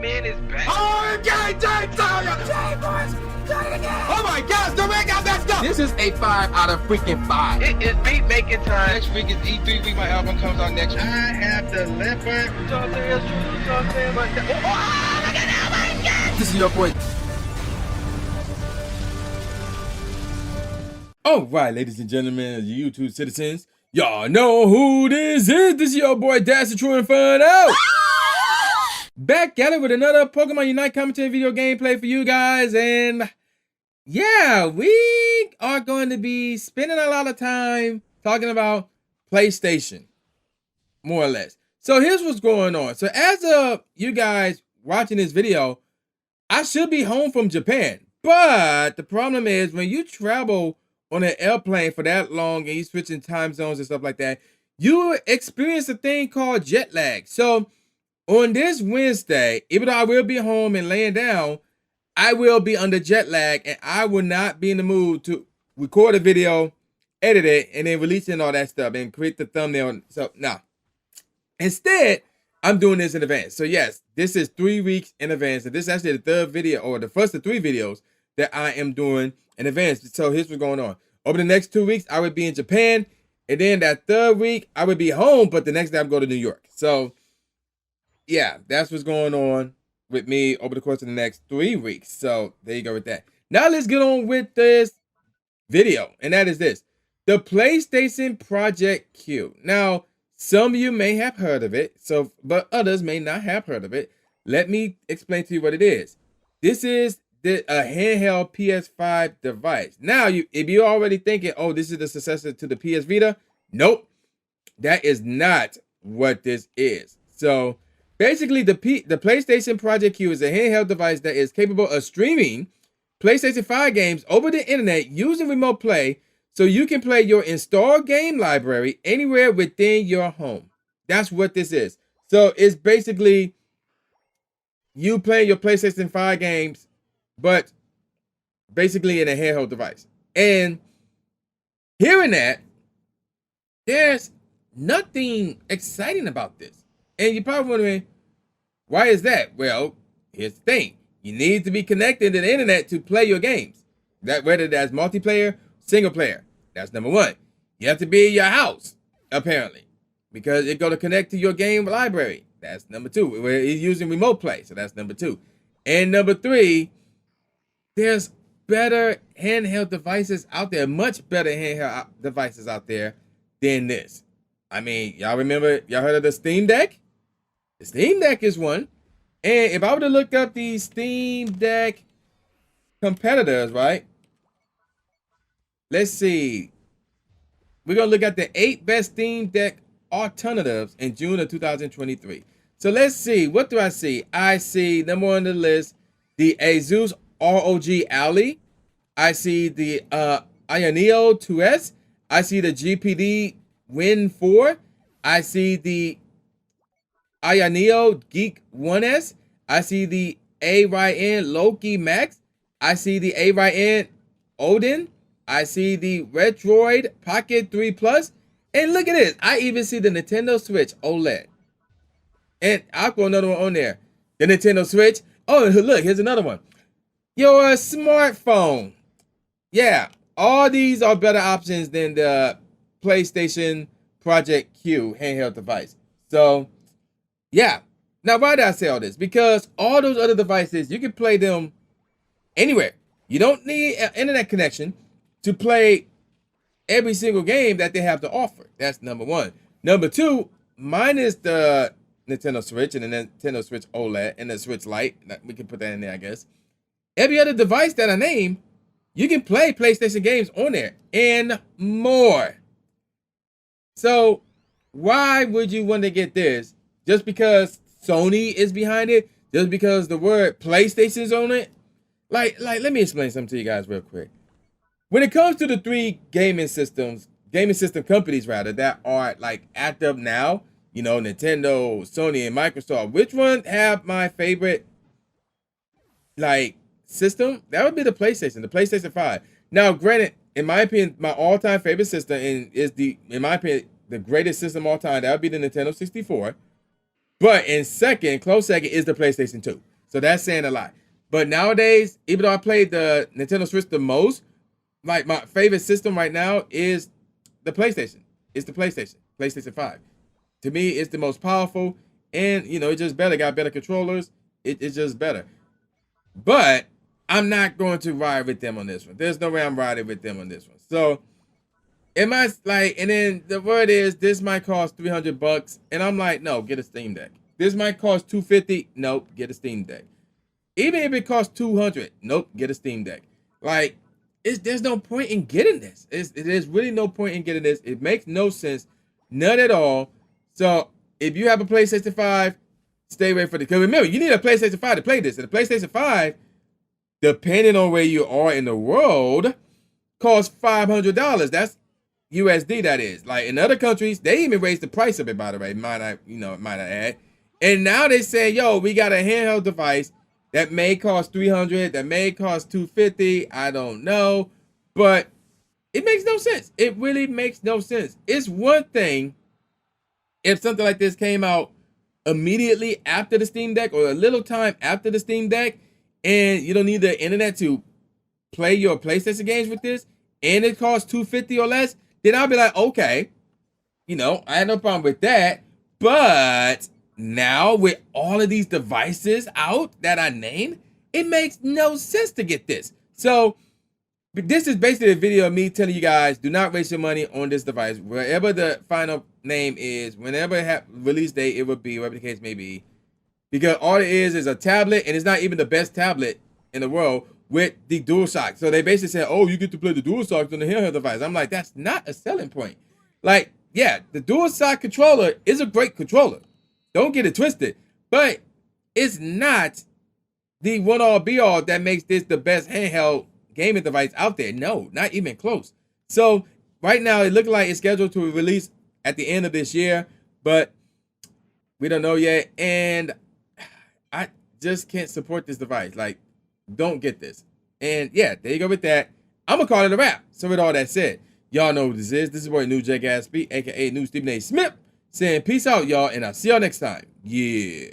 Man is back. Oh, okay, boys. Oh my gosh, the ring got messed up. This is a 5 out of freaking 5. It is beat making time. Next week is E3 week. My album comes out next week. I have the leopard. This is your boy. All right, ladies and gentlemen, YouTube citizens, y'all know who this is. This is your boy Dash the True Inferno. Back at it with another Pokemon Unite commentary video gameplay for you guys. And yeah, we are going to be spending a lot of time talking about PlayStation, more or less. So here's what's going on. So as of you guys watching this video, I should be home from Japan. But the problem is when you travel on an airplane for that long and you switching time zones and stuff like that, you experience a thing called jet lag. So on this Wednesday, even though I will be home and laying down, I will be under jet lag and I will not be in the mood to record a video, edit it, and then release it and all that stuff and create the thumbnail. So now, instead, I'm doing this in advance. So yes, this is 3 weeks in advance. And this is actually the third video or the first of 3 videos that I am doing in advance. So here's what's going on. Over the next 2 weeks, I would be in Japan. And then that third week, I would be home. But the next day, I'm going to New York. So yeah, that's what's going on with me over the course of the next 3 weeks. So there you go with that. Now let's get on with this video. And that is this. The PlayStation Project Q. Now, some of you may have heard of it. But others may not have heard of it. Let me explain to you what it is. This is a handheld PS5 device. Now, if you're already thinking, oh, this is the successor to the PS Vita. Nope. That is not what this is. So basically, the PlayStation Project Q is a handheld device that is capable of streaming PlayStation 5 games over the internet using remote play, so you can play your installed game library anywhere within your home. That's what this is. So it's basically you playing your PlayStation 5 games, but basically in a handheld device. And hearing that, there's nothing exciting about this. And you're probably wondering, why is that? Well, here's the thing. You need to be connected to the internet to play your games. That whether that's multiplayer, single player. That's number one. You have to be in your house, apparently, because it's going to connect to your game library. That's number two. It's using remote play, so that's number two. And number three, there's better handheld devices out there, much better handheld devices out there than this. I mean, y'all heard of the Steam Deck? The Steam Deck is one. And if I were to look up the Steam Deck competitors, right? Let's see. We're going to look at the 8 best Steam Deck alternatives in June of 2023. So let's see. What do I see? I see, number one on the list, the Asus ROG Ally. I see the Ioneo 2S. I see the GPD Win 4. I see the Ioneo Geek 1S. I see the AYN Loki Max. I see the AYN Odin. I see the Retroid Pocket 3 Plus. And look at this. I even see the Nintendo Switch OLED. And I'll put another one on there. The Nintendo Switch. Oh, look, here's another one. Your smartphone. Yeah, all these are better options than the PlayStation Project Q handheld device. So, yeah. Now, why did I say all this? Because all those other devices, you can play them anywhere. You don't need an internet connection to play every single game that they have to offer. That's number one. Number two, minus the Nintendo Switch and the Nintendo Switch OLED and the Switch Lite. We can put that in there, I guess. Every other device that I name, you can play PlayStation games on there and more. So why would you want to get this? Just because Sony is behind it? Just because the word PlayStation is on it? Like, let me explain something to you guys real quick. When it comes to the 3 gaming system companies rather, that are like active now, you know, Nintendo, Sony, and Microsoft, which one have my favorite like system? That would be the PlayStation 5. Now, granted, in my opinion, my all-time favorite system is in my opinion, the greatest system of all time. That would be the Nintendo 64. But in second, close second is the PlayStation 2. So that's saying a lot. But nowadays, even though I played the Nintendo Switch the most, like my favorite system right now is the PlayStation. It's the PlayStation 5. To me, it's the most powerful, and you know, it's just better. Got better controllers. It's just better. But I'm not going to ride with them on this one. There's no way I'm riding with them on this one. So, am I like? And then the word is this might cost $300, and I'm like, no, get a Steam Deck. This might cost $250. Nope, get a Steam Deck. Even if it costs $200, nope, get a Steam Deck. Like, there's no point in getting this. There's really no point in getting this. It makes no sense, none at all. So if you have a PlayStation 5, stay away from it. Because remember, you need a PlayStation 5 to play this. And the PlayStation 5, depending on where you are in the world, costs $500. That's USD, that is. Like in other countries, they even raised the price of it, by the way. Might I add. And now they say, yo, we got a handheld device that may cost $300, that may cost $250. I don't know. But it makes no sense. It really makes no sense. It's one thing if something like this came out immediately after the Steam Deck or a little time after the Steam Deck, and you don't need the internet to play your PlayStation games with this, and it costs $250 or less, then I'll be like, okay, you know, I had no problem with that. But now with all of these devices out that I named, it makes no sense to get this. So this is basically a video of me telling you guys, do not waste your money on this device. Wherever the final name is, whenever release date it will be, whatever the case may be. Because all it is a tablet, and it's not even the best tablet in the world with the DualShock. So they basically said, oh, you get to play the DualShock on the handheld device. I'm like, that's not a selling point. Like, yeah, the DualShock controller is a great controller. Don't get it twisted. But it's not the one-all be-all that makes this the best handheld gaming device out there. No, not even close. So right now it looks like it's scheduled to release at the end of this year, but we don't know yet. And I just can't support this device. Like, don't get this. And yeah, there you go with that. I'm gonna call it a wrap. So with all that said, y'all know who this is. This is boy New J Gatsby, aka New Stephen A. Smith, saying peace out, y'all, and I'll see y'all next time. Yeah.